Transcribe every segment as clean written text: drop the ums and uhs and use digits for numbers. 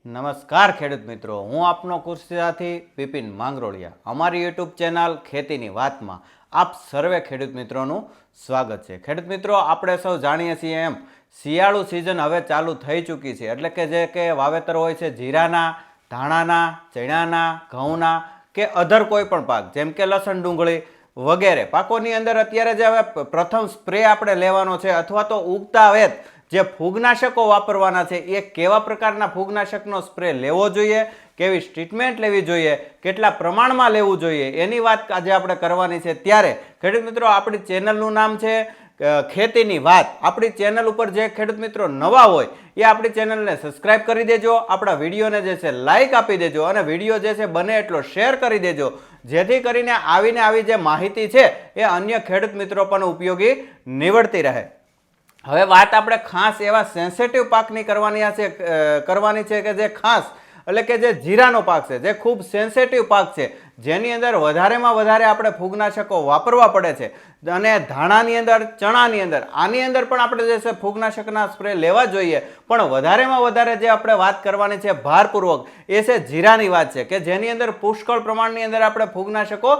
નમસ્કાર ખેડૂત મિત્રો, હું આપનો કૃષિ સાથી બિપિન માંગરોળિયા. અમારી યુટ્યુબ ચેનલ ખેતીની વાતમાં આપ સર્વે ખેડૂત મિત્રોનું સ્વાગત છે. ખેડૂત મિત્રો, આપણે સૌ જાણીએ છીએ એમ શિયાળુ સિઝન હવે ચાલુ થઈ ચૂકી છે. એટલે કે જે કે વાવેતર હોય છે જીરાના, ધાણાના, ચણાના, ઘઉંના કે અધર કોઈ પણ પાક જેમ કે લસણ, ડુંગળી વગેરે પાકોની અંદર અત્યારે જે હવે પ્રથમ સ્પ્રે આપણે લેવાનો છે અથવા તો ઉગતા વેત જે ફૂગનાશકો વાપરવાના છે એ કેવા પ્રકારના ફૂગનાશકનો સ્પ્રે લેવો જોઈએ, કેવી ટ્રીટમેન્ટ લેવી જોઈએ, કેટલા પ્રમાણમાં લેવું જોઈએ એની વાત આજે આપણે કરવાની છે. ત્યારે ખેડૂત મિત્રો, આપણી ચેનલનું નામ છે ખેતીની વાત. આપણી ચેનલ ઉપર જે ખેડૂત મિત્રો નવા હોય એ આપણી ચેનલને સબસ્ક્રાઇબ કરી દેજો, આપણા વિડીયોને જે છે લાઇક આપી દેજો અને વિડીયો જે છે બને એટલો શેર કરી દેજો, જેથી કરીને આવી જે માહિતી છે એ અન્ય ખેડૂત મિત્રો પણ ઉપયોગી નીવડતી રહે. હવે વાત આપણે ખાસ એવા સેન્સિટિવ પાકની કરવાની છે કે જે ખાસ એટલે કે જે જીરાનો પાક છે, જે ખૂબ સેન્સિટિવ પાક છે, જેની અંદર વધારેમાં વધારે આપણે ફૂગનાશકો વાપરવા પડે છે. અને ધાણાની અંદર, ચણાની અંદર, આની અંદર પણ આપણે જે છે ફૂગનાશકના સ્પ્રે લેવા જોઈએ. પણ વધારેમાં વધારે જે આપણે વાત કરવાની છે ભારપૂર્વક એ છે જીરાની વાત છે, કે જેની અંદર પુષ્કળ પ્રમાણની અંદર આપણે ફૂગનાશકો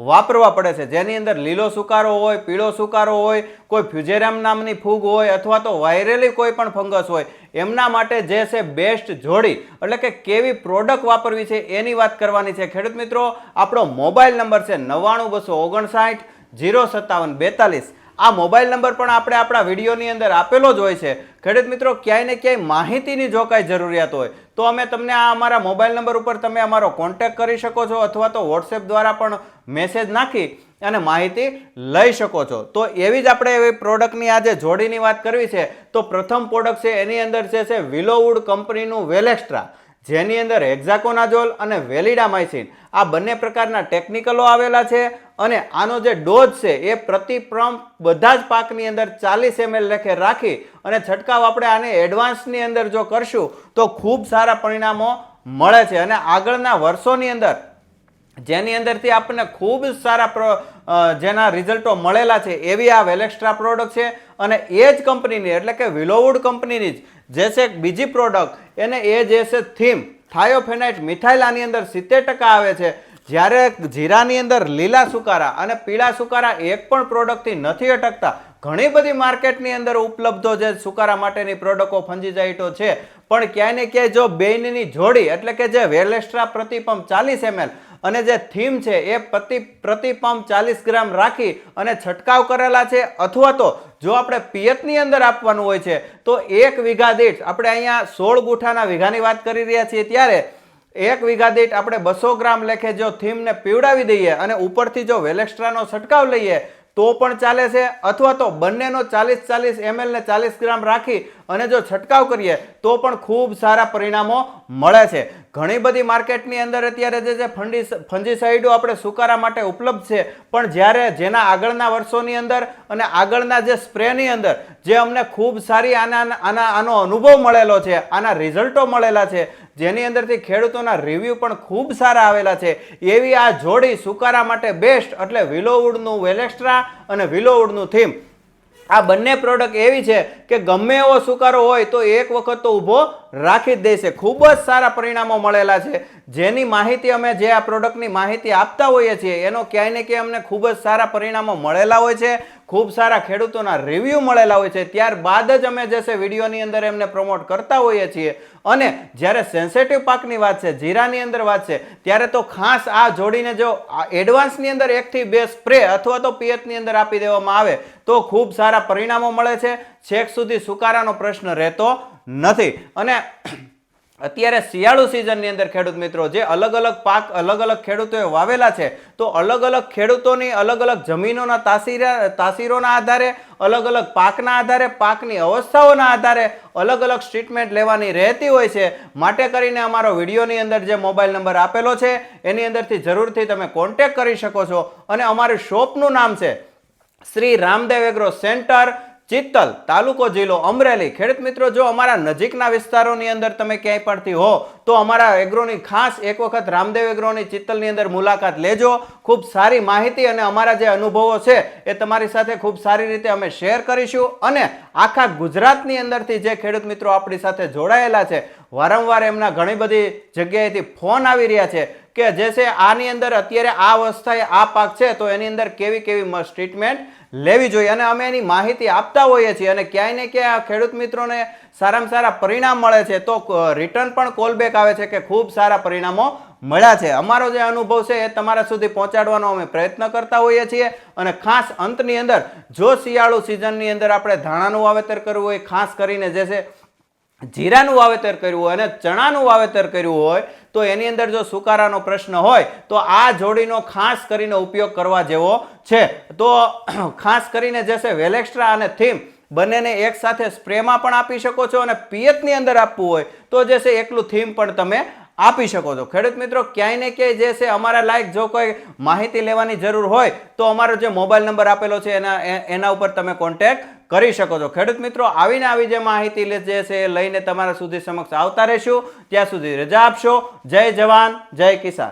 વાપરવા પડે છે. જેની અંદર લીલો સુકારો હોય, પીળો સુકારો હોય, કોઈ ફ્યુઝેરામ નામની ફૂગ હોય અથવા તો વાયરલી કોઈ પણ ફંગસ હોય, એમના માટે જે છે બેસ્ટ જોડી એટલે કે કેવી પ્રોડક્ટ વાપરવી છે એની વાત કરવાની છે. ખેડૂત મિત્રો, આપણો મોબાઈલ નંબર છે 9925505742. આ મોબાઈલ નંબર પણ આપણે આપણા વિડીયોની અંદર આપેલો જ હોય છે. ખેડૂત મિત્રો, ક્યાંય ને ક્યાંય માહિતીની જો કાંઈ જરૂરિયાત હોય તો અમે તમને આ અમારા મોબાઈલ નંબર ઉપર તમે અમારો કોન્ટેક્ટ કરી શકો છો અથવા તો વોટ્સએપ દ્વારા પણ મેસેજ નાખી અને માહિતી લઈ શકો છો. તો એવી જ આપણે એવી પ્રોડક્ટની આજે જોડીની વાત કરવી છે. તો પ્રથમ પ્રોડક્ટ છે એની અંદર છે વિલોવુડ કંપનીનું વેલેક્સ્ટ્રા, જેની અંદર હેક્ઝાકોનાઝોલ અને વેલિડામાઇસિન આ બંને પ્રકારના ટેકનિકલો આવેલા છે. અને આનો જે ડોઝ છે એ પ્રતિ પંપ બધા જ પાકની અંદર 40 ml લેખે રાખી અને છંટકાવ આપણે આને એડવાન્સની અંદર જો કરશું તો ખૂબ સારા પરિણામો મળે છે. અને આગળના વર્ષોની અંદર જેની અંદરથી આપણને ખૂબ સારા જેના રિઝલ્ટો મળેલા છે એવી આ વેલેક્સ્ટ્રા પ્રોડક્ટ છે. અને એ જ કંપનીની એટલે કે વિલોવુડ કંપનીની જ જે છે બીજી પ્રોડક્ટ એને એ જે છે થીમ થાયોફેનાઇટ મિથાઇલ આની અંદર 70% આવે છે. જ્યારે જીરાની અંદર લીલા સુકારા અને પીળા સુકારા એક પણ પ્રોડક્ટથી નથી અટકતા. ઘણી બધી માર્કેટની અંદર ઉપલબ્ધો જે સુકારા માટેની પ્રોડક્ટો ફંજીજાઇટો છે, પણ ક્યાંય ને ક્યાંય જો બેયની જોડી એટલે કે જે વેલેક્સ્ટ્રા પ્રતિ પંપ 40 ml અને જે થીમ છે એ પ્રતિ પંપ 40 ગ્રામ રાખી અને છંટકાવ કરેલા છે, અથવા તો જો આપણે પિયતની અંદર આપવાનું હોય છે તો 1 વીઘા દીઠ આપણે અહીંયા 16 ગુઠાના વીઘાની વાત કરી રહ્યા છીએ, ત્યારે 1 વીઘા દીઠ આપણે 200 ગ્રામ લેખે જો થીમને પીવડાવી દઈએ અને ઉપરથી જો વેલેક્સ્ટ્રાનો છંટકાવ લઈએ તો પણ ચાલે છે, અથવા તો બંનેનો 40 ml ને 40 ગ્રામ રાખી અને જો છંટકાવ કરીએ તો પણ ખૂબ સારા પરિણામો મળે છે. ઘણી બધી માર્કેટની અંદર અત્યારે જે ફંજીસાઇડો આપણે સુકારા માટે ઉપલબ્ધ છે, પણ જ્યારે જેના આગળના વર્ષોની અંદર અને આગળના જે સ્પ્રેની અંદર જે અમને ખૂબ સારી આનો અનુભવ મળેલો છે, આના રિઝલ્ટો મળેલા છે, જેની અંદરથી ખેડૂતોના રિવ્યુ પણ ખૂબ સારા આવેલા છે, એવી આ જોડી સુકારા માટે બેસ્ટ એટલે વિલોવુડનું વેલેક્સ્ટ્રા અને વિલોવુડનું થીમ. આ બંને પ્રોડક્ટ એવી છે કે ગમે એવો સુકારો હોય તો એક વખત તો ઊભો રાખી જ દેશે. ખૂબ જ સારા પરિણામો મળેલા છે. જેની માહિતી અમે જે આ પ્રોડક્ટની માહિતી આપતા હોઈએ છીએ એનો ક્યાંય ને ક્યાંય અમને ખૂબ જ સારા પરિણામો મળેલા હોય છે, ખૂબ સારા ખેડૂતોના રિવ્યુ મળેલા હોય છે. ત્યારબાદ જ અમે જે છે વિડીયોની અંદર એમને પ્રમોટ કરતા હોઈએ છીએ. અને જ્યારે સેન્સિટિવ પાકની વાત છે, જીરાની અંદર વાત છે, ત્યારે તો ખાસ આ જોડીને જો એડવાન્સની અંદર 1 થી 2 સ્પ્રે અથવા તો પિયતની અંદર આપી દેવામાં આવે તો ખૂબ સારા પરિણામો મળે છે. છેક સુધી સુકારાનો પ્રશ્ન રહેતો નથી. અને અત્યારે શિયાળુ સિઝનની અંદર ખેડૂત મિત્રો જે અલગ અલગ પાક અલગ અલગ ખેડૂતોએ વાવેલા છે, તો અલગ અલગ ખેડૂતોની અલગ અલગ જમીનોના તાસીરોના આધારે, અલગ અલગ પાકના આધારે, પાકની અવસ્થાઓના આધારે અલગ અલગ ટ્રીટમેન્ટ લેવાની રહેતી હોય છે. માટે કરીને અમારો વિડીયોની અંદર જે મોબાઈલ નંબર આપેલો છે એની અંદરથી જરૂરથી તમે કોન્ટેક્ટ કરી શકો છો. અને અમારી શોપનું નામ છે શ્રી રામદેવ એગ્રો સેન્ટર, ચિત્તલ, તાલુકો જિલ્લો અમરેલી. ખેડૂત મિત્રો, જો અમારા નજીકના વિસ્તારોની અંદર તમે ક્યાંય પડતી હો તો અમારા એગ્રોની ખાસ એક વખત રામદેવ એગ્રોની ચિત્તલની અંદર મુલાકાત લેજો. ખૂબ સારી માહિતી અને અમારા જે અનુભવો છે એ તમારી સાથે ખૂબ સારી રીતે અમે શેર કરીશું. અને આખા ગુજરાતની અંદરથી જે ખેડૂત મિત્રો આપણી સાથે જોડાયેલા છે, વારંવાર એમના ઘણી બધી જગ્યાએથી ફોન આવી રહ્યા છે કે જે છે આની અંદર અત્યારે આ અવસ્થાએ આ પાક છે તો એની અંદર કેવી કેવી મસ્ત ટ્રીટમેન્ટ લેવી જોઈએ, અને અમે એની માહિતી આપતા હોઈએ છીએ, અને ક્યાંય ને ક્યાંય ખેડૂત મિત્રોને સારામાં સારા પરિણામ મળે છે, તો રિટર્ન પણ કોલબેક આવે છે કે ખૂબ સારા પરિણામો મળ્યા છે. અમારો જે અનુભવ છે એ તમારા સુધી પહોંચાડવાનો અમે પ્રયત્ન કરતા હોઈએ છીએ. અને ખાસ અંતની અંદર જો શિયાળુ સિઝનની અંદર આપણે ધાણાનું વાવેતર કરવું હોય, ખાસ કરીને જે છે જીરાનું વાવેતર કર્યું હોય અને ચણાનું વાવેતર કર્યું હોય તો એની અંદર જો સુકારાનો પ્રશ્ન હોય તો આ જોડીનો ખાસ કરીને ઉપયોગ કરવા જેવો છે. તો ખાસ કરીને જે છે વેલેક્સ્ટ્રા અને થીમ બંનેને એક સાથે સ્પ્રેમાં પણ આપી શકો છો, અને પિયતની અંદર આપવું હોય તો જે છે એકલું થીમ પણ તમે આપી શકો છો. ખેડૂત મિત્રો, ક્યાંય ને ક્યાંય જે છે અમારા લાયક જો કોઈ માહિતી લેવાની જરૂર હોય તો અમારો જે મોબાઈલ નંબર આપેલો છે એના ઉપર તમે કોન્ટેક્ટ કરી શકો છો. ખેડૂત મિત્રો, આવીને આવી જે માહિતી જે છે લઈને તમારા સુધી સમક્ષ આવતા રહેશું. ત્યાં સુધી રજા આપશો. જય જવાન, જય કિસાન.